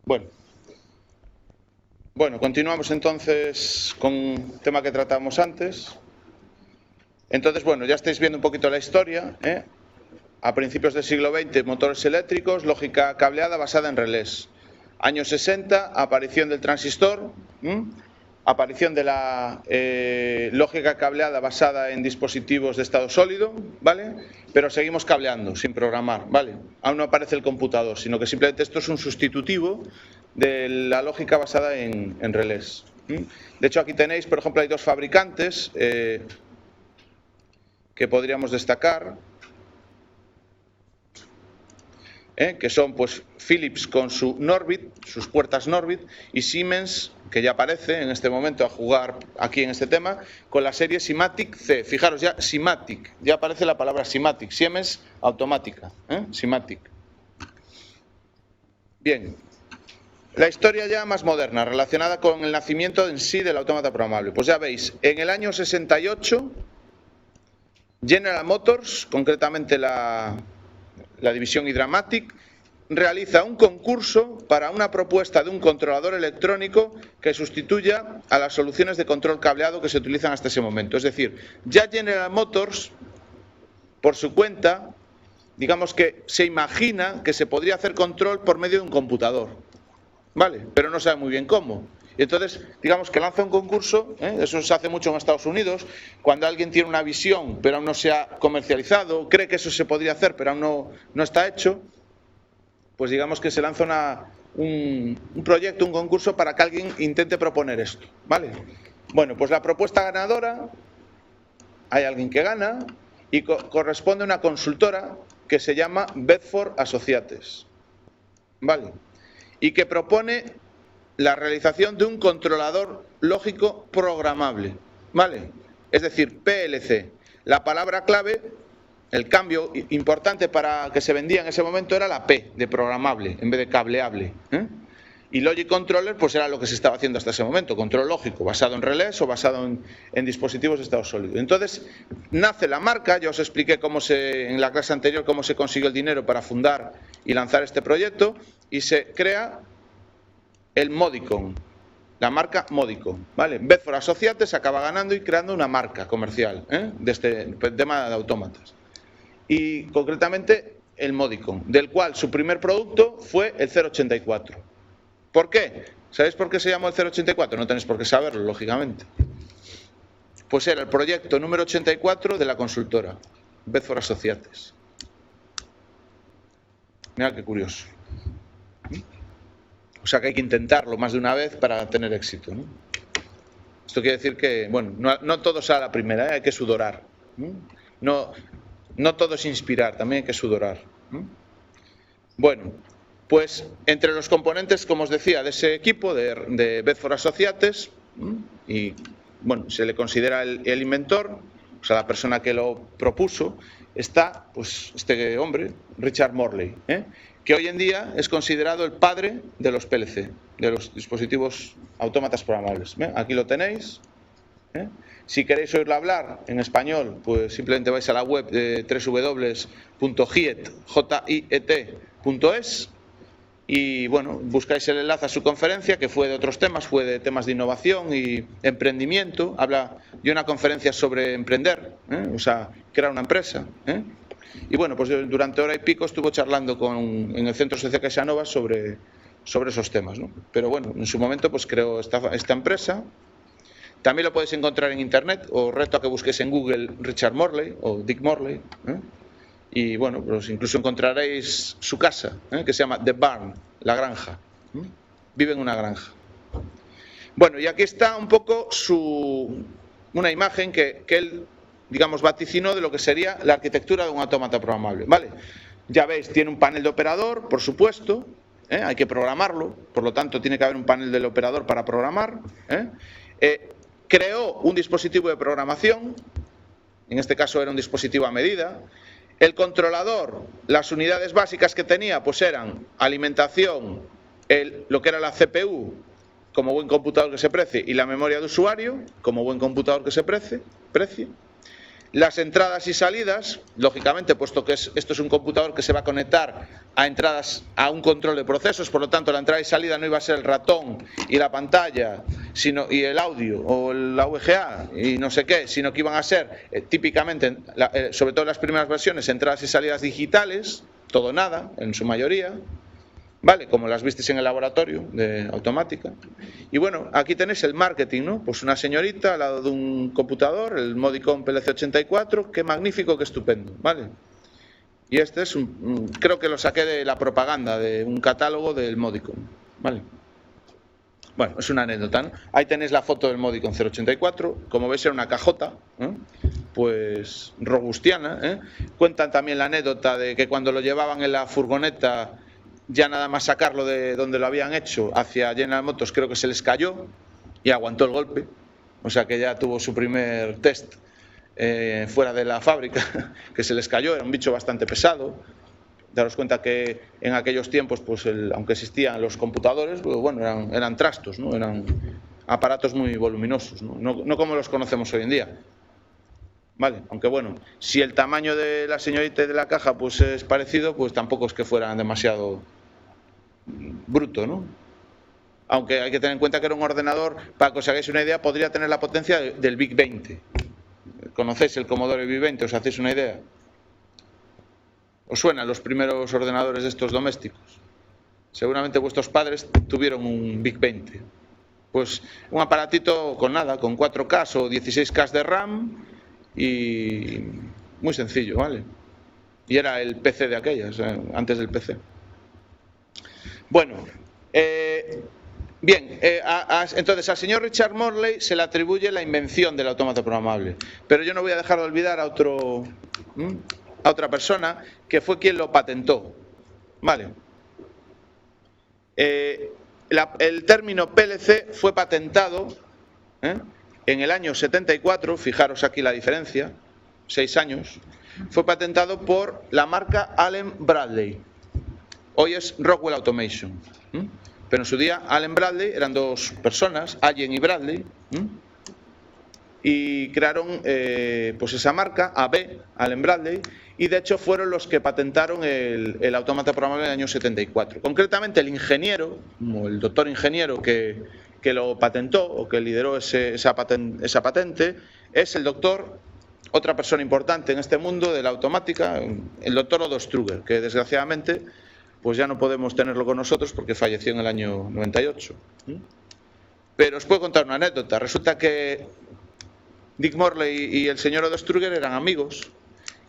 Bueno, continuamos entonces con un tema que tratamos antes. Entonces, bueno, ya estáis viendo un poquito la historia, ¿eh? A principios del siglo XX, motores eléctricos, lógica cableada basada en relés. Años 60, aparición del transistor, aparición de la lógica cableada basada en dispositivos de estado sólido, ¿vale? Pero seguimos cableando, sin programar, ¿vale? Aún no aparece el computador, sino que simplemente esto es un sustitutivo de la lógica basada en relés. De hecho, aquí tenéis, por ejemplo, hay dos fabricantes que podríamos destacar, que son pues Philips con su Norbit, sus puertas Norbit, y Siemens, que ya aparece en este momento a jugar aquí en este tema, con la serie Simatic C. Fijaros ya, Simatic, ya aparece la palabra Simatic, Siemens automática, Simatic. Bien, la historia ya más moderna, relacionada con el nacimiento en sí del autómata programable. Pues ya veis, en el año 68, General Motors, concretamente la división Hydramatic, realiza un concurso para una propuesta de un controlador electrónico que sustituya a las soluciones de control cableado que se utilizan hasta ese momento. Es decir, ya General Motors, por su cuenta, digamos que se imagina que se podría hacer control por medio de un computador, ¿vale? Pero no sabe muy bien cómo. Y entonces, digamos que lanza un concurso, eso se hace mucho en Estados Unidos, cuando alguien tiene una visión pero aún no se ha comercializado, cree que eso se podría hacer pero aún no está hecho, pues digamos que se lanza un proyecto, un concurso para que alguien intente proponer esto, ¿vale? Bueno, pues la propuesta ganadora, hay alguien que gana y corresponde a una consultora que se llama Bedford Associates, ¿vale? Y que propone la realización de un controlador lógico programable, ¿vale? Es decir, PLC. La palabra clave, el cambio importante para que se vendía en ese momento era la P, de programable, en vez de cableable, Y Logic Controller, pues era lo que se estaba haciendo hasta ese momento, control lógico, basado en relés o basado en dispositivos de estado sólido. Entonces, nace la marca, ya os expliqué en la clase anterior cómo se consiguió el dinero para fundar y lanzar este proyecto, y se crea el Modicon, la marca Modicon, ¿vale? Bedford Associates acaba ganando y creando una marca comercial de este tema de autómatas. Y concretamente el Modicon, del cual su primer producto fue el 084. ¿Por qué? ¿Sabéis por qué se llamó el 084? No tenéis por qué saberlo, lógicamente. Pues era el proyecto número 84 de la consultora, Bedford Associates. Mirad qué curioso. O sea que hay que intentarlo más de una vez para tener éxito, ¿no? Esto quiere decir que, bueno, no todo sale a la primera, hay que sudorar. No todo es inspirar, también hay que sudorar. Bueno, pues entre los componentes, como os decía, de ese equipo de Bedford Associates, y bueno, se le considera el inventor, o sea, la persona que lo propuso, está pues este hombre, Richard Morley, que hoy en día es considerado el padre de los PLC, de los dispositivos autómatas programables. Aquí lo tenéis. Si queréis oírlo hablar en español, pues simplemente vais a la web de www.jiet.es y bueno, buscáis el enlace a su conferencia, que fue de otros temas, fue de temas de innovación y emprendimiento. Habla de una conferencia sobre emprender, o sea, crear una empresa. Y bueno, pues durante hora y pico estuvo charlando en el Centro Social Caixanova sobre esos temas, ¿no? Pero bueno, en su momento pues creó esta empresa. También lo podéis encontrar en internet, os reto a que busquéis en Google Richard Morley o Dick Morley, y bueno, pues incluso encontraréis su casa, que se llama The Barn, la granja. Vive en una granja. Bueno, y aquí está un poco una imagen que él, digamos, vaticinó de lo que sería la arquitectura de un autómata programable, ¿vale? Ya veis, tiene un panel de operador, por supuesto, hay que programarlo, por lo tanto tiene que haber un panel del operador para programar. Creó un dispositivo de programación, en este caso era un dispositivo a medida. El controlador, las unidades básicas que tenía, pues eran alimentación, lo que era la CPU, como buen computador que se precie, y la memoria de usuario, como buen computador que se precie. Las entradas y salidas, lógicamente, puesto que esto es un computador que se va a conectar a entradas, a un control de procesos, por lo tanto la entrada y salida no iba a ser el ratón y la pantalla y el audio o la VGA y no sé qué, sino que iban a ser típicamente, sobre todo en las primeras versiones, entradas y salidas digitales, todo nada, en su mayoría. Vale, como las visteis en el laboratorio de automática. Y bueno, aquí tenéis el marketing, ¿no? Pues una señorita al lado de un computador, el Modicon PLC84, qué magnífico, qué estupendo, ¿vale? Y este es creo que lo saqué de la propaganda de un catálogo del Modicon, ¿vale? Bueno, es una anécdota, ¿no? Ahí tenéis la foto del Modicon 084, como veis era una cajota, pues robustiana, ¿eh? Cuentan también la anécdota de que cuando lo llevaban en la furgoneta, ya nada más sacarlo de donde lo habían hecho hacia General Motors, creo que se les cayó y aguantó el golpe, o sea que ya tuvo su primer test fuera de la fábrica, que se les cayó, era un bicho bastante pesado. Daros cuenta que en aquellos tiempos, pues aunque existían los computadores, pues, bueno, eran trastos, ¿no? Eran aparatos muy voluminosos, no como los conocemos hoy en día. Vale, aunque bueno, si el tamaño de la señorita y de la caja pues es parecido, pues tampoco es que fueran demasiado bruto, ¿no? Aunque hay que tener en cuenta que era un ordenador, para que os hagáis una idea, podría tener la potencia del Big 20. ¿Conocéis el Commodore Big 20? ¿Os hacéis una idea? ¿Os suenan los primeros ordenadores de estos domésticos? Seguramente vuestros padres tuvieron un Big 20. Pues un aparatito con nada, con 4K o 16K de RAM y muy sencillo, ¿vale? Y era el PC de aquellas, antes del PC. Bueno, bien, entonces al señor Richard Morley se le atribuye la invención del autómata programable, pero yo no voy a dejar de olvidar a otra persona que fue quien lo patentó, ¿vale? El término PLC fue patentado en el año 74, fijaros aquí la diferencia, 6 años, fue patentado por la marca Allen Bradley. Hoy es Rockwell Automation, pero en su día Allen Bradley eran dos personas, Allen y Bradley, y crearon pues esa marca, AB, Allen Bradley, y de hecho fueron los que patentaron el autómata programable en el año 74. Concretamente el ingeniero, como el doctor ingeniero que lo patentó o que lideró esa patente, es el doctor, otra persona importante en este mundo de la automática, el doctor Odo Struger, que desgraciadamente pues ya no podemos tenerlo con nosotros porque falleció en el año 98. Pero os puedo contar una anécdota. Resulta que Dick Morley y el señor Odo Struger eran amigos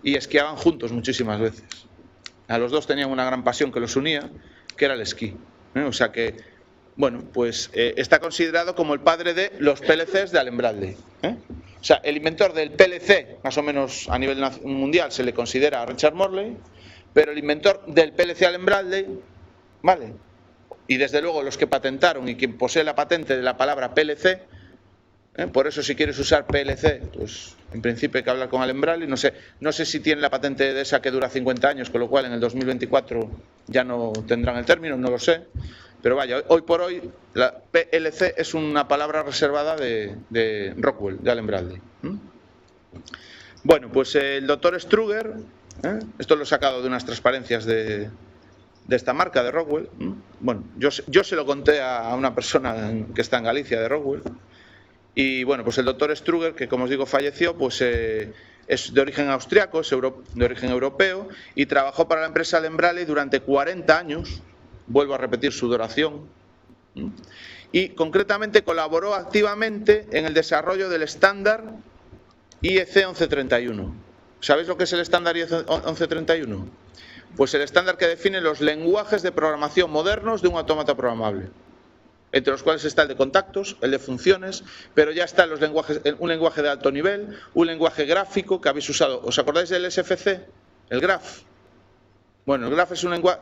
y esquiaban juntos muchísimas veces. A los dos tenían una gran pasión que los unía, que era el esquí. O sea que, bueno, pues está considerado como el padre de los PLCs de Allen Bradley. O sea, el inventor del PLC, más o menos a nivel mundial, se le considera a Richard Morley, pero el inventor del PLC Allen Bradley, ¿vale? Y desde luego los que patentaron y quien posee la patente de la palabra PLC, por eso si quieres usar PLC, pues en principio hay que hablar con Allen Bradley. No sé si tiene la patente de esa que dura 50 años, con lo cual en el 2024 ya no tendrán el término, no lo sé. Pero vaya, hoy por hoy la PLC es una palabra reservada de Rockwell, de Allen Bradley. Bueno, pues el doctor Struger, esto lo he sacado de unas transparencias de esta marca de Rockwell. Bueno, yo se lo conté a una persona que está en Galicia de Rockwell. Y bueno, pues el doctor Struger, que como os digo falleció, pues es de origen austriaco, es de origen europeo y trabajó para la empresa Allen Bradley durante 40 años, vuelvo a repetir su duración, y concretamente colaboró activamente en el desarrollo del estándar IEC 1131. ¿Sabéis lo que es el estándar IEC 1131? Pues el estándar que define los lenguajes de programación modernos de un autómata programable, entre los cuales está el de contactos, el de funciones, pero ya están los lenguajes, un lenguaje de alto nivel, un lenguaje gráfico que habéis usado. ¿Os acordáis del SFC? El graph. Bueno, el graph es un lenguaje,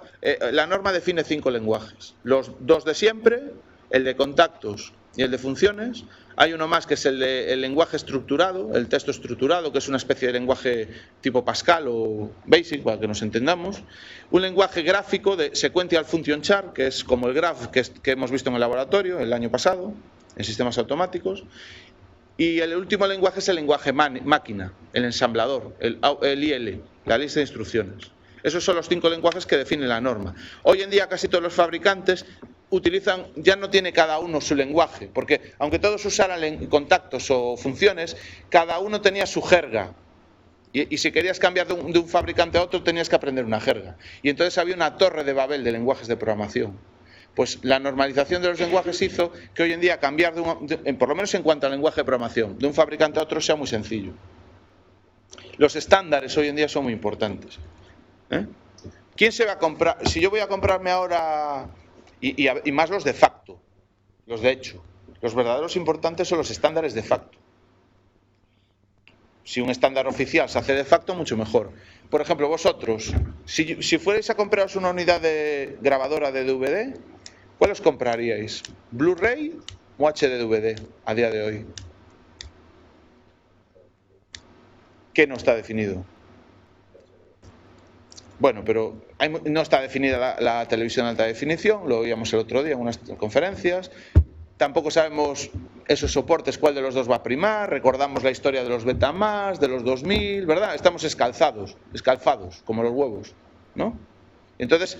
la norma define 5 lenguajes. Los 2 de siempre, el de contactos y el de funciones. Hay uno más que es el lenguaje estructurado, el texto estructurado, que es una especie de lenguaje tipo Pascal o Basic, para que nos entendamos. Un lenguaje gráfico de Sequential Function Chart, que es como el graph que hemos visto en el laboratorio el año pasado, en sistemas automáticos. Y el último lenguaje es el lenguaje máquina, el ensamblador, el IL, la lista de instrucciones. Esos son los 5 lenguajes que definen la norma. Hoy en día casi todos los fabricantes utilizan, ya no tiene cada uno su lenguaje, porque aunque todos usaran contactos o funciones, cada uno tenía su jerga. Y si querías cambiar de un fabricante a otro, tenías que aprender una jerga. Y entonces había una torre de Babel de lenguajes de programación. Pues la normalización de los lenguajes hizo que hoy en día cambiar, por lo menos en cuanto al lenguaje de programación, de un fabricante a otro sea muy sencillo. Los estándares hoy en día son muy importantes. ¿Quién se va a comprar? Si yo voy a comprarme ahora, y más los de facto, los de hecho, los verdaderos importantes son los estándares de facto. Si un estándar oficial se hace de facto, mucho mejor. Por ejemplo, vosotros, si fuerais a compraros una unidad de grabadora de DVD, ¿cuál os compraríais? ¿Blu-ray o HD-DVD a día de hoy? ¿Qué no está definido? Bueno, pero no está definida la televisión de alta definición, lo oíamos el otro día en unas conferencias. Tampoco sabemos esos soportes cuál de los dos va a primar. Recordamos la historia de los Betamax, de los 2000, ¿verdad? Estamos escalfados, como los huevos, ¿no? Entonces,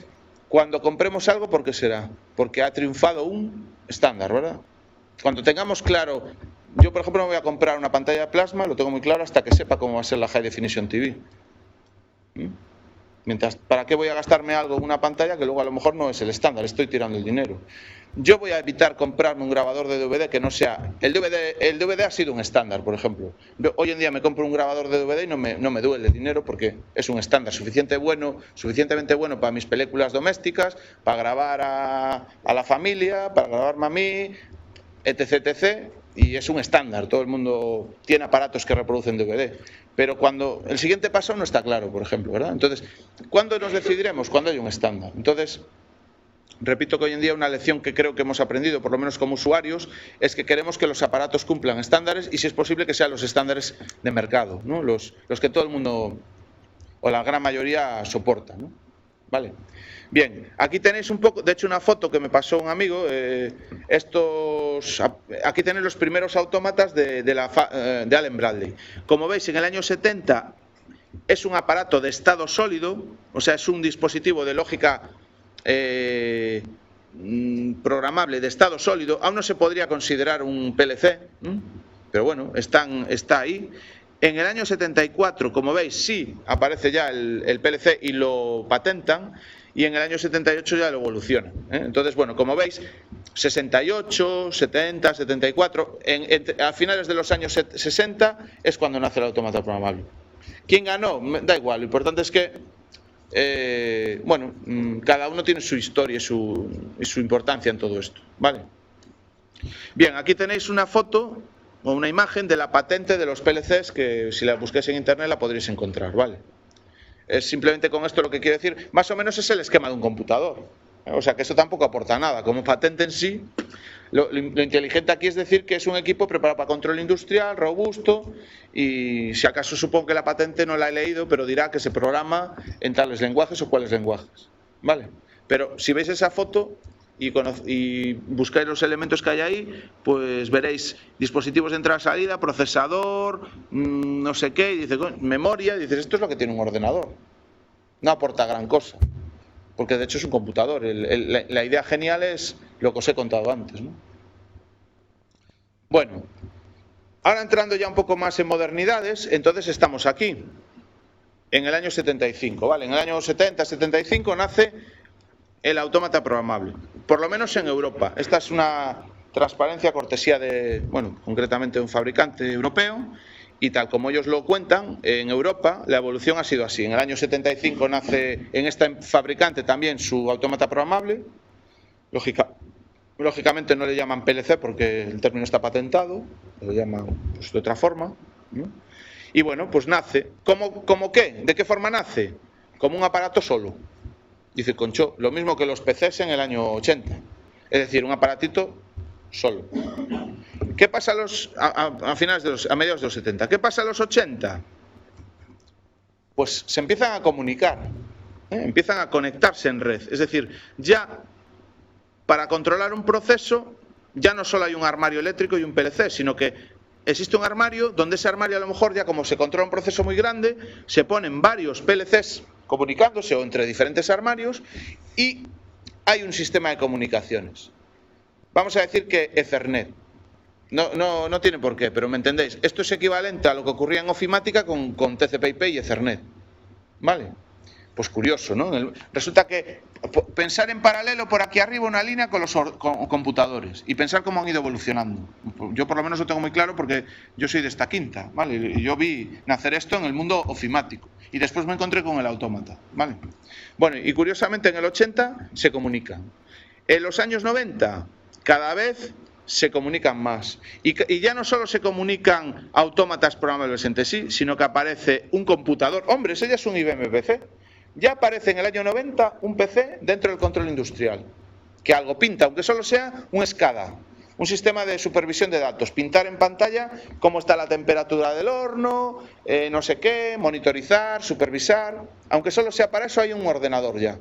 cuando compremos algo, ¿por qué será? Porque ha triunfado un estándar, ¿verdad? Cuando tengamos claro, yo por ejemplo no voy a comprar una pantalla de plasma, lo tengo muy claro hasta que sepa cómo va a ser la High Definition TV. Mientras, ¿para qué voy a gastarme algo en una pantalla que luego a lo mejor no es el estándar? Estoy tirando el dinero. Yo voy a evitar comprarme un grabador de DVD que no sea... El DVD ha sido un estándar, por ejemplo. Hoy en día me compro un grabador de DVD y no me duele el dinero porque es un estándar suficientemente bueno para mis películas domésticas, para grabar a la familia, para grabarme a mí, etc. Y es un estándar. Todo el mundo tiene aparatos que reproducen DVD. Pero cuando el siguiente paso no está claro, por ejemplo, ¿verdad? Entonces, ¿cuándo nos decidiremos? Cuando hay un estándar. Entonces, repito que hoy en día una lección que creo que hemos aprendido, por lo menos como usuarios, es que queremos que los aparatos cumplan estándares y si es posible que sean los estándares de mercado, ¿no? Los que todo el mundo, o la gran mayoría, soporta, ¿no? Vale. Bien, aquí tenéis un poco, de hecho una foto que me pasó un amigo, aquí tenéis los primeros autómatas de Allen Bradley. Como veis, en el año 70 es un aparato de estado sólido, o sea, es un dispositivo de lógica programable de estado sólido. Aún no se podría considerar un PLC, pero bueno, está ahí. En el año 74, como veis, sí aparece ya el PLC y lo patentan, y en el año 78 ya lo evolucionan. Entonces, bueno, como veis, 68, 70, 74, a finales de los años 60 es cuando nace el autómata programable. ¿Quién ganó? Da igual, lo importante es que bueno, cada uno tiene su historia y su importancia en todo esto, ¿vale? Bien, aquí tenéis una foto o una imagen de la patente de los PLCs que si la busquéis en internet la podréis encontrar, ¿vale? Es simplemente con esto lo que quiero decir, más o menos es el esquema de un computador, o sea que esto tampoco aporta nada, como patente en sí. Lo inteligente aquí es decir que es un equipo preparado para control industrial, robusto, y si acaso supongo que la patente no la he leído, pero dirá que se programa en tales lenguajes o cuáles lenguajes, ¿vale? Pero si veis esa foto y buscáis los elementos que hay ahí, pues veréis dispositivos de entrada-salida, procesador, no sé qué, y dice, memoria, y dices, esto es lo que tiene un ordenador. No aporta gran cosa, porque de hecho es un computador. La idea genial es lo que os he contado antes, ¿no? Bueno, ahora entrando ya un poco más en modernidades, entonces estamos aquí, en el año 75, ¿vale? En el año 70-75 nace el autómata programable, por lo menos en Europa. Esta es una transparencia cortesía de, bueno, concretamente de un fabricante europeo, y tal como ellos lo cuentan, en Europa la evolución ha sido así. En el año 75 nace en este fabricante también su autómata programable. Lógicamente no le llaman PLC porque el término está patentado, lo llaman pues, de otra forma, ¿no? Y bueno, pues nace. ¿Cómo qué? ¿De qué forma nace? Como un aparato solo. Dice Concho, lo mismo que los PCs en el año 80. Es decir, un aparatito solo. ¿Qué pasa a mediados de los 70? ¿Qué pasa a los 80? Pues se empiezan a comunicar, empiezan a conectarse en red. Es decir, ya para controlar un proceso, ya no solo hay un armario eléctrico y un PLC, sino que existe un armario donde ese armario a lo mejor ya como se controla un proceso muy grande, se ponen varios PLCs comunicándose o entre diferentes armarios y hay un sistema de comunicaciones. Vamos a decir que Ethernet. No tiene por qué, pero me entendéis. Esto es equivalente a lo que ocurría en ofimática con TCP/IP y Ethernet. ¿Vale? Pues curioso, ¿no? Resulta que pensar en paralelo por aquí arriba una línea con los computadores y pensar cómo han ido evolucionando. Yo por lo menos lo tengo muy claro porque yo soy de esta quinta, ¿vale? Y yo vi nacer esto en el mundo ofimático y después me encontré con el autómata, ¿vale? Bueno, y curiosamente en el 80 se comunican. En los años 90 cada vez se comunican más. Y ya no solo se comunican autómatas programables entre sí, sino que aparece un computador. Hombre, ese ya es un IBM PC. Ya aparece en el año 90 un PC dentro del control industrial, que algo pinta, aunque solo sea un SCADA, un sistema de supervisión de datos, pintar en pantalla cómo está la temperatura del horno, no sé qué, monitorizar, supervisar, aunque solo sea para eso hay un ordenador ya.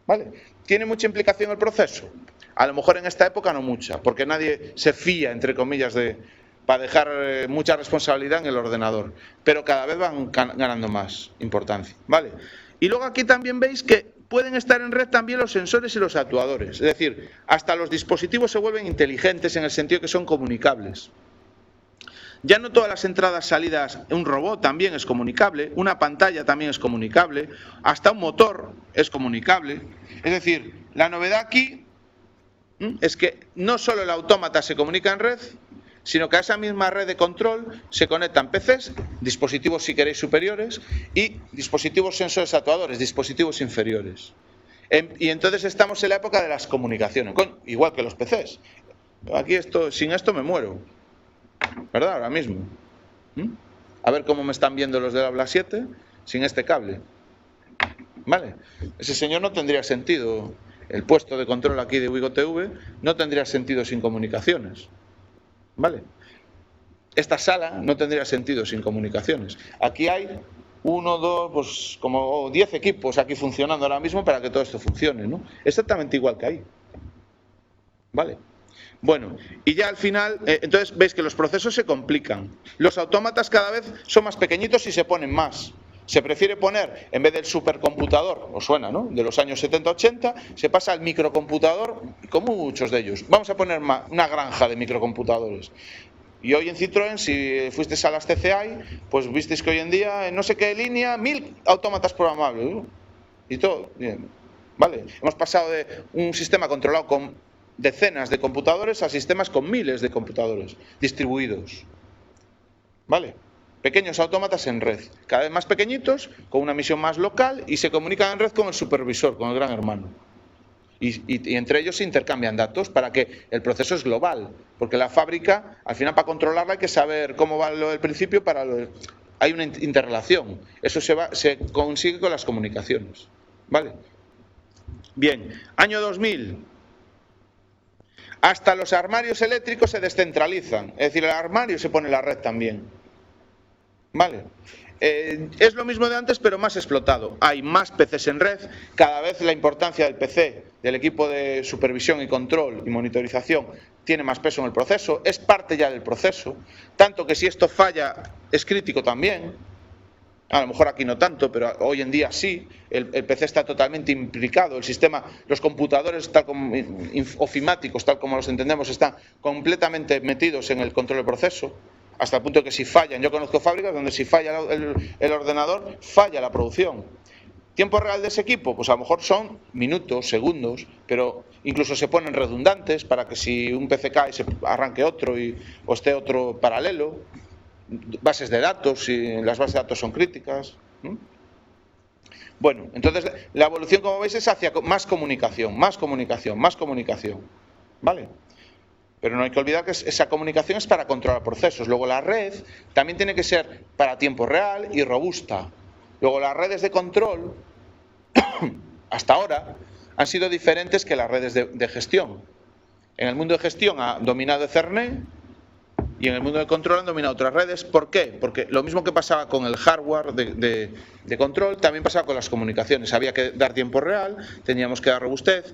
¿Vale? ¿Tiene mucha implicación el proceso? A lo mejor en esta época no mucha, porque nadie se fía, entre comillas, para dejar mucha responsabilidad en el ordenador, pero cada vez van ganando más importancia, ¿vale? Y luego aquí también veis que pueden estar en red también los sensores y los actuadores, es decir, hasta los dispositivos se vuelven inteligentes en el sentido que son comunicables. Ya no todas las entradas, salidas, un robot también es comunicable, una pantalla también es comunicable, hasta un motor es comunicable. Es decir, la novedad aquí es que no solo el autómata se comunica en red, sino que a esa misma red de control se conectan PCs, dispositivos si queréis superiores, y dispositivos sensores actuadores, dispositivos inferiores. Y entonces estamos en la época de las comunicaciones, igual que los PCs. Aquí sin esto me muero, ¿verdad? Ahora mismo. A ver cómo me están viendo los del Aula 7 sin este cable. ¿Vale? Ese señor no tendría sentido. El puesto de control aquí de Wigo TV no tendría sentido sin comunicaciones. ¿Vale? Esta sala no tendría sentido sin comunicaciones. Aquí hay 1, 2, pues como 10 equipos aquí funcionando ahora mismo para que todo esto funcione, ¿no? Exactamente igual que ahí. ¿Vale? Bueno, y ya al final, entonces veis que los procesos se complican. Los autómatas cada vez son más pequeñitos y se ponen más. Se prefiere poner, en vez del supercomputador, os suena, ¿no?, de los años 70-80, se pasa al microcomputador, con muchos de ellos. Vamos a poner una granja de microcomputadores. Y hoy en Citroën, si fuisteis a las TCI, pues visteis que hoy en día, en no sé qué línea, 1000 autómatas programables, ¿no? Y todo, bien. ¿Vale? Hemos pasado de un sistema controlado con decenas de computadores a sistemas con miles de computadores distribuidos. ¿Vale? Pequeños autómatas en red, cada vez más pequeñitos, con una misión más local y se comunican en red con el supervisor, con el gran hermano. Y entre ellos se intercambian datos para que el proceso es global, porque la fábrica, al final para controlarla hay que saber cómo va lo del principio, hay una interrelación. Eso se consigue con las comunicaciones. ¿Vale? Bien, año 2000. Hasta los armarios eléctricos se descentralizan, es decir, el armario se pone en la red también. ¿Vale? Es lo mismo de antes, pero más explotado. Hay más PCs en red, cada vez la importancia del PC, del equipo de supervisión y control y monitorización, tiene más peso en el proceso, es parte ya del proceso, tanto que si esto falla es crítico también. A lo mejor aquí no tanto, pero hoy en día sí, el PC está totalmente implicado, el sistema, los computadores tal como ofimáticos, tal como los entendemos, están completamente metidos en el control del proceso. Hasta el punto que si fallan, yo conozco fábricas donde si falla el ordenador, falla la producción. ¿Tiempo real de ese equipo? Pues a lo mejor son minutos, segundos, pero incluso se ponen redundantes para que si un PC cae se arranque otro o esté otro paralelo. Bases de datos, si las bases de datos son críticas. Bueno, entonces la evolución, como veis, es hacia más comunicación, más comunicación, más comunicación. ¿Vale? Pero no hay que olvidar que esa comunicación es para controlar procesos. Luego la red también tiene que ser para tiempo real y robusta. Luego las redes de control, hasta ahora, han sido diferentes que las redes de gestión. En el mundo de gestión ha dominado Ethernet y en el mundo de control han dominado otras redes. ¿Por qué? Porque lo mismo que pasaba con el hardware de control, también pasaba con las comunicaciones. Había que dar tiempo real, teníamos que dar robustez.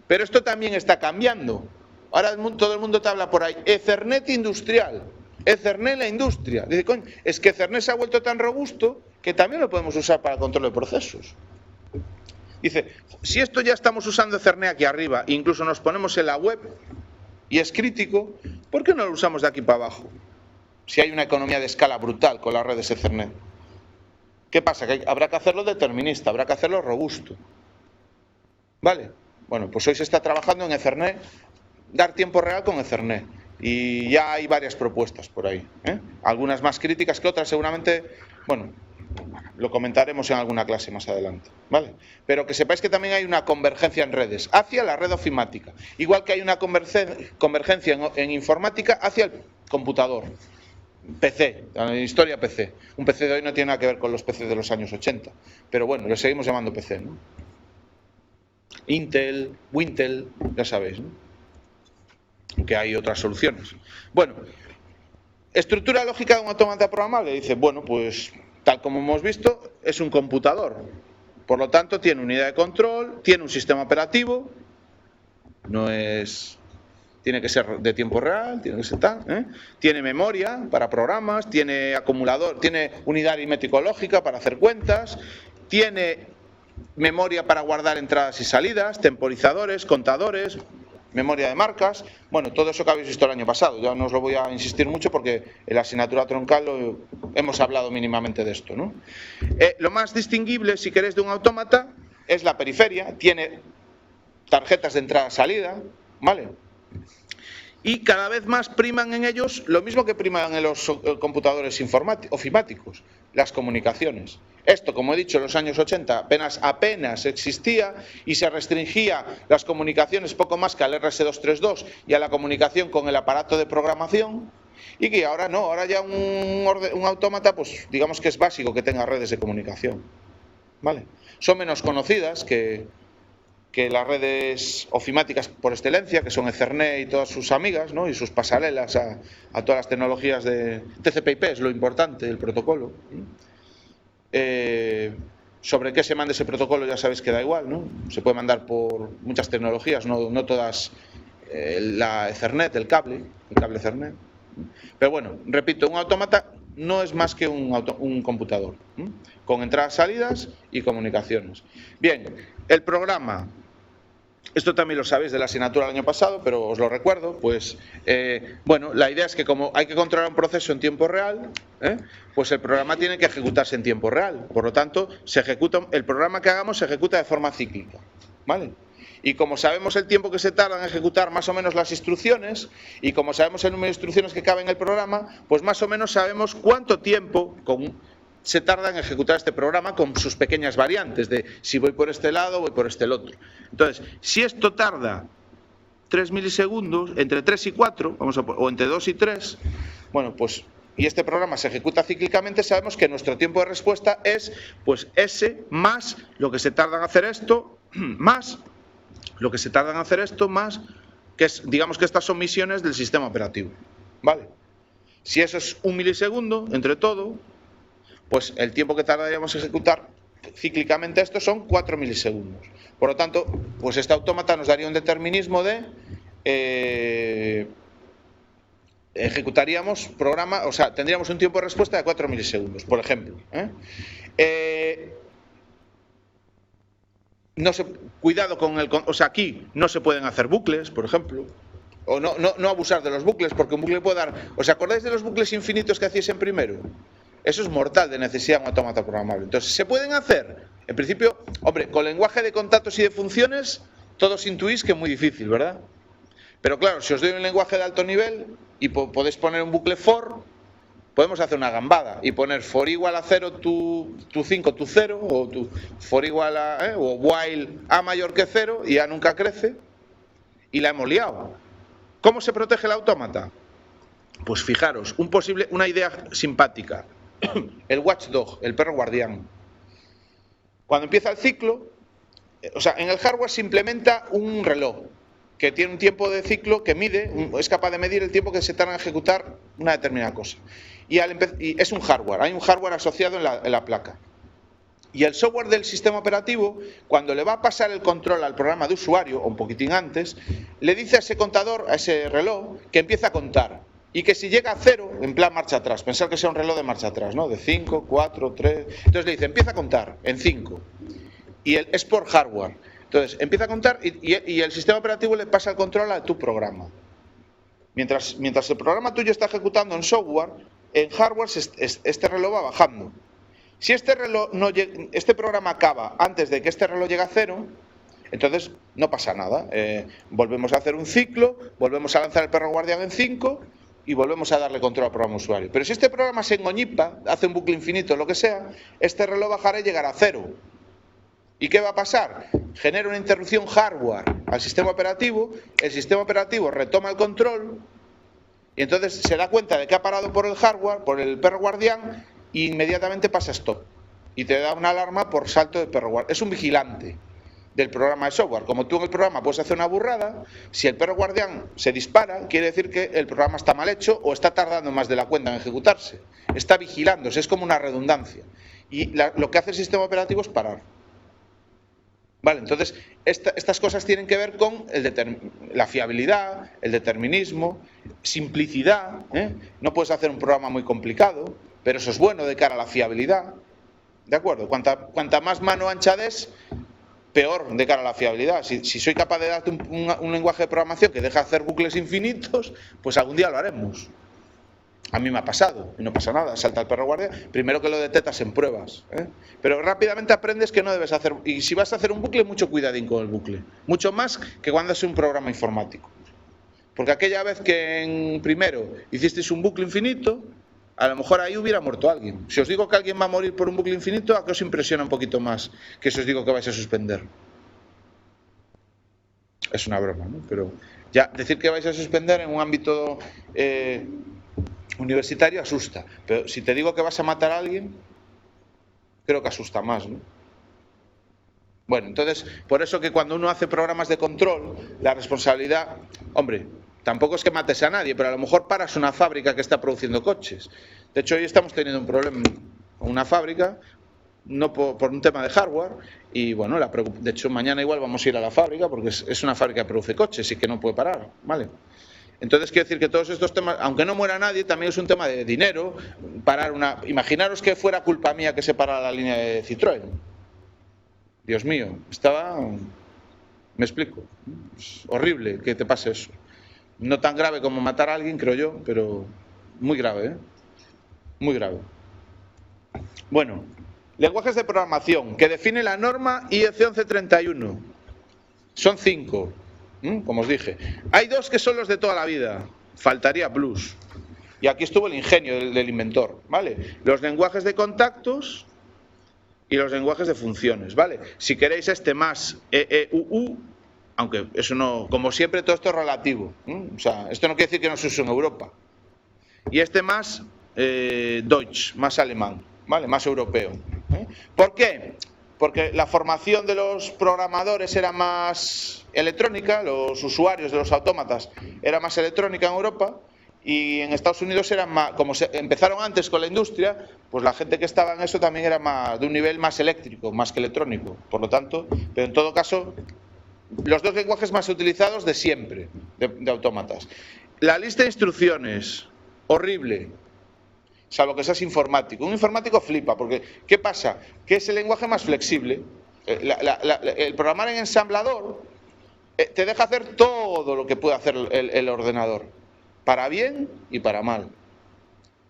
Pero esto también está cambiando. Ahora todo el mundo te habla por ahí, Ethernet industrial. Ethernet en la industria. Dice, coño, es que Ethernet se ha vuelto tan robusto que también lo podemos usar para el control de procesos. Dice, si esto ya estamos usando Ethernet aquí arriba, incluso nos ponemos en la web y es crítico, ¿por qué no lo usamos de aquí para abajo? Si hay una economía de escala brutal con las redes Ethernet. ¿Qué pasa? Que habrá que hacerlo determinista, habrá que hacerlo robusto. ¿Vale? Bueno, pues hoy se está trabajando en Ethernet, dar tiempo real con Ethernet. Y ya hay varias propuestas por ahí, ¿eh? Algunas más críticas que otras, seguramente, bueno, lo comentaremos en alguna clase más adelante, ¿vale? Pero que sepáis que también hay una convergencia en redes hacia la red ofimática, igual que hay una convergencia en informática hacia el computador, PC, historia PC. Un PC de hoy no tiene nada que ver con los PC de los años 80, pero bueno, le seguimos llamando PC, ¿no? Intel, Wintel, ya sabéis, ¿no? Que hay otras soluciones. Bueno, estructura lógica de un autómata programable. Dice, bueno, pues tal como hemos visto, es un computador. Por lo tanto, tiene unidad de control, tiene un sistema operativo, no es... Tiene que ser de tiempo real, tiene que ser tal, ¿eh? Tiene memoria para programas, tiene acumulador, tiene unidad aritmético lógica para hacer cuentas, tiene memoria para guardar entradas y salidas, temporizadores, contadores, memoria de marcas, bueno, todo eso que habéis visto el año pasado. Ya no os lo voy a insistir mucho porque en la asignatura troncal hemos hablado mínimamente de esto, ¿no? Lo más distinguible, si queréis, de un autómata es la periferia, tiene tarjetas de entrada-salida, ¿vale? Y cada vez más priman en ellos lo mismo que priman en los computadores ofimáticos, las comunicaciones. Esto, como he dicho, en los años 80 apenas existía y se restringía las comunicaciones poco más que al RS-232 y a la comunicación con el aparato de programación, y que ahora no, ahora ya un autómata, pues digamos que es básico que tenga redes de comunicación, ¿vale? Son menos conocidas que las redes ofimáticas por excelencia, que son Ethernet y todas sus amigas, ¿no? Y sus pasarelas a todas las tecnologías de TCP/IP, es lo importante, el protocolo. Sobre qué se manda ese protocolo ya sabéis que da igual, ¿no? Se puede mandar por muchas tecnologías, no todas, la Ethernet, el cable Ethernet. Pero bueno, repito, un autómata no es más que un computador, con entradas, salidas y comunicaciones. Bien, el programa. Esto también lo sabéis de la asignatura del año pasado, pero os lo recuerdo. Pues, bueno, la idea es que como hay que controlar un proceso en tiempo real, pues el programa tiene que ejecutarse en tiempo real. Por lo tanto, el programa que hagamos se ejecuta de forma cíclica, ¿vale? Y como sabemos el tiempo que se tarda en ejecutar más o menos las instrucciones, y como sabemos el número de instrucciones que cabe en el programa, pues más o menos sabemos cuánto tiempo se tarda en ejecutar este programa con sus pequeñas variantes de si voy por este lado o voy por este otro. Entonces, si esto tarda 3 milisegundos, entre 3 y 4, o entre 2 y 3, bueno, pues, y este programa se ejecuta cíclicamente, sabemos que nuestro tiempo de respuesta es, pues, S más lo que se tarda en hacer esto, más lo que se tarda en hacer esto, más, que es, digamos que estas son misiones del sistema operativo, ¿vale? Si eso es 1 milisegundo, entre todo, pues el tiempo que tardaríamos en ejecutar cíclicamente esto son 4 milisegundos. Por lo tanto, pues este autómata nos daría un determinismo de ejecutaríamos programa, o sea, tendríamos un tiempo de respuesta de 4 milisegundos, por ejemplo. Cuidado con o sea, aquí no se pueden hacer bucles, por ejemplo. O no abusar de los bucles, porque un bucle puede dar... ¿Os acordáis de los bucles infinitos que hacíais en primero? Eso es mortal de necesidad de un autómata programable. Entonces, ¿se pueden hacer? En principio, hombre, con lenguaje de contactos y de funciones, todos intuís que es muy difícil, ¿verdad? Pero claro, si os doy un lenguaje de alto nivel y podéis poner un bucle for, podemos hacer una gambada y poner for igual a 0 tu 5, tu 0, o tu for igual a... o while a mayor que 0 y a nunca crece, y la hemos liado. ¿Cómo se protege el autómata? Pues fijaros, una idea simpática. El watchdog, el perro guardián. Cuando empieza el ciclo, o sea, en el hardware se implementa un reloj que tiene un tiempo de ciclo que es capaz de medir el tiempo que se tarda en ejecutar una determinada cosa. Y es un hardware, hay un hardware asociado en la placa. Y el software del sistema operativo, cuando le va a pasar el control al programa de usuario, o un poquitín antes, le dice a ese contador, a ese reloj, que empieza a contar. y que si llega a 0, en plan marcha atrás, pensar que sea un reloj de marcha atrás, ¿no? De 5, 4, 3... Entonces le dice, empieza a contar en 5. Y es por hardware. Entonces, empieza a contar y el sistema operativo le pasa el control a tu programa. Mientras el programa tuyo está ejecutando en software, en hardware este reloj va bajando. Si este programa acaba antes de que este reloj llegue a 0, entonces no pasa nada. Volvemos a hacer un ciclo, volvemos a lanzar el perro guardián en 5 y volvemos a darle control al programa usuario. Pero si este programa se engoñipa, hace un bucle infinito, lo que sea, este reloj bajará y llegará a 0. ¿Y qué va a pasar? Genera una interrupción hardware al sistema operativo, el sistema operativo retoma el control y entonces se da cuenta de que ha parado por el hardware, por el perro guardián, e inmediatamente pasa stop. Y te da una alarma por salto de perro guardián. Es un vigilante del programa de software. Como tú en el programa puedes hacer una burrada, si el perro guardián se dispara, quiere decir que el programa está mal hecho o está tardando más de la cuenta en ejecutarse. Está vigilándose, es como una redundancia. Y lo que hace el sistema operativo es parar. Vale, entonces estas cosas tienen que ver con la fiabilidad, el determinismo, simplicidad. No puedes hacer un programa muy complicado, pero eso es bueno de cara a la fiabilidad. ¿De acuerdo? Cuanta más mano ancha des, peor de cara a la fiabilidad. Si soy capaz de darte un lenguaje de programación que deja hacer bucles infinitos, pues algún día lo haremos. A mí me ha pasado, y no pasa nada, salta el perro guardia, primero que lo detectas en pruebas, pero rápidamente aprendes que no debes hacer, y si vas a hacer un bucle, mucho cuidadín con el bucle, mucho más que cuando haces un programa informático, porque aquella vez que en primero hicisteis un bucle infinito, a lo mejor ahí hubiera muerto alguien. Si os digo que alguien va a morir por un bucle infinito, ¿a qué os impresiona un poquito más que si os digo que vais a suspender? Es una broma, ¿no? Pero ya decir que vais a suspender en un ámbito universitario asusta, pero si te digo que vas a matar a alguien, creo que asusta más, ¿no? Bueno, entonces, por eso que cuando uno hace programas de control, la responsabilidad, hombre, tampoco es que mates a nadie, pero a lo mejor paras una fábrica que está produciendo coches. De hecho, hoy estamos teniendo un problema con una fábrica, no por un tema de hardware, y bueno, de hecho mañana igual vamos a ir a la fábrica porque es una fábrica que produce coches y que no puede parar, ¿vale? Entonces, quiero decir que todos estos temas, aunque no muera nadie, también es un tema de dinero. Imaginaros que fuera culpa mía que se parara la línea de Citroën. Dios mío, me explico. Es horrible que te pase eso. No tan grave como matar a alguien, creo yo, pero muy grave, ¿eh? Muy grave. Bueno, lenguajes de programación que define la norma IEC 1131. Son 5. Como os dije, hay 2 que son los de toda la vida, faltaría plus. Y aquí estuvo el ingenio del inventor, ¿vale? Los lenguajes de contactos y los lenguajes de funciones, ¿vale? Si queréis más EEUU, aunque eso no, como siempre todo esto es relativo, o sea, esto no quiere decir que no se use en Europa. Y más Deutsch, más alemán, ¿vale? Más europeo. ¿Por qué? Porque la formación de los programadores era más electrónica, los usuarios de los autómatas era más electrónica en Europa, y en Estados Unidos eran más, como empezaron antes con la industria, pues la gente que estaba en eso también era más de un nivel más eléctrico, más que electrónico. Por lo tanto, pero en todo caso, los 2 lenguajes más utilizados de siempre, de autómatas. La lista de instrucciones, horrible. Salvo que seas informático. Un informático flipa, porque ¿qué pasa? Que es el lenguaje más flexible. El programar en ensamblador te deja hacer todo lo que puede hacer el ordenador, para bien y para mal.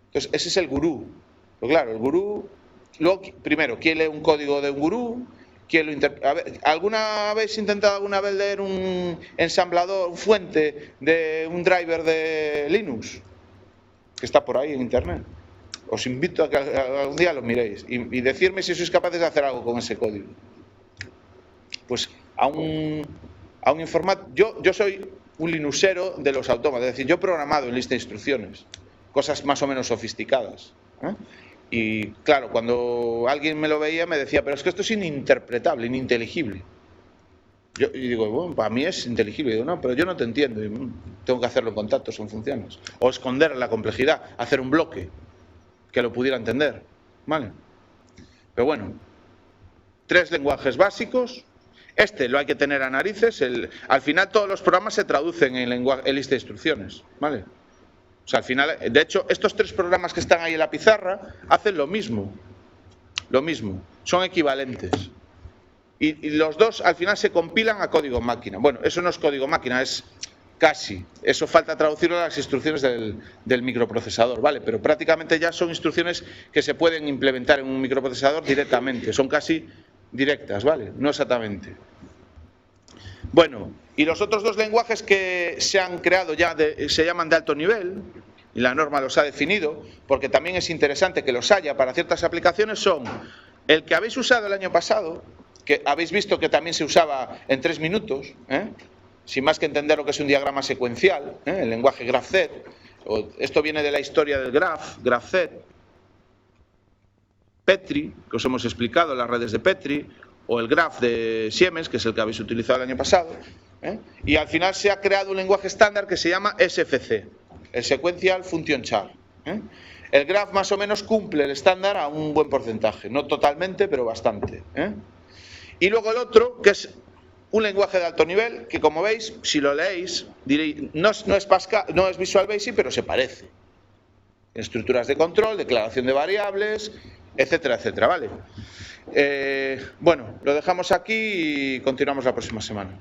Entonces, ese es el gurú. Pero claro, el gurú, luego, primero, ¿quién lee un código de un gurú? ¿Alguna vez intentado alguna vez leer un ensamblador, un fuente de un driver de Linux? Que está por ahí en internet. Os invito a que algún día lo miréis y decirme si sois capaces de hacer algo con ese código. Pues a un informático, yo soy un linuxero de los autómatas, es decir, yo he programado en lista de instrucciones, cosas más o menos sofisticadas. Y claro, cuando alguien me lo veía me decía, pero es que esto es ininterpretable, ininteligible. Y digo, bueno, para mí es inteligible. Y digo, no, pero yo no te entiendo. Tengo que hacerlo en contactos o en funciones. O esconder la complejidad, hacer un bloque que lo pudiera entender, ¿vale? Pero bueno, 3 lenguajes básicos. Lo hay que tener a narices. Al final todos los programas se traducen en lista de instrucciones, ¿vale? O sea, al final, de hecho, estos 3 programas que están ahí en la pizarra hacen lo mismo. Lo mismo. Son equivalentes. Y los 2 al final se compilan a código máquina. Bueno, eso no es código máquina, es casi. Eso falta traducirlo a las instrucciones del microprocesador, ¿vale? Pero prácticamente ya son instrucciones que se pueden implementar en un microprocesador directamente. Son casi directas, ¿vale? No exactamente. Bueno, y los otros 2 lenguajes que se han creado ya se llaman de alto nivel, y la norma los ha definido, porque también es interesante que los haya para ciertas aplicaciones, son el que habéis usado el año pasado, que habéis visto que también se usaba en 3 minutos, sin más que entender lo que es un diagrama secuencial, el lenguaje GraphZ. Esto viene de la historia del GraphZ, Petri, que os hemos explicado, las redes de Petri, o el graph de Siemens, que es el que habéis utilizado el año pasado, y al final se ha creado un lenguaje estándar que se llama SFC, el Sequential Function Chart. El graph más o menos cumple el estándar a un buen porcentaje, no totalmente, pero bastante. Y luego el otro, que es un lenguaje de alto nivel, que como veis, si lo leéis, diréis, no es Pascal, no es Visual Basic, pero se parece. Estructuras de control, declaración de variables, etcétera, etcétera, ¿vale? Bueno, lo dejamos aquí y continuamos la próxima semana.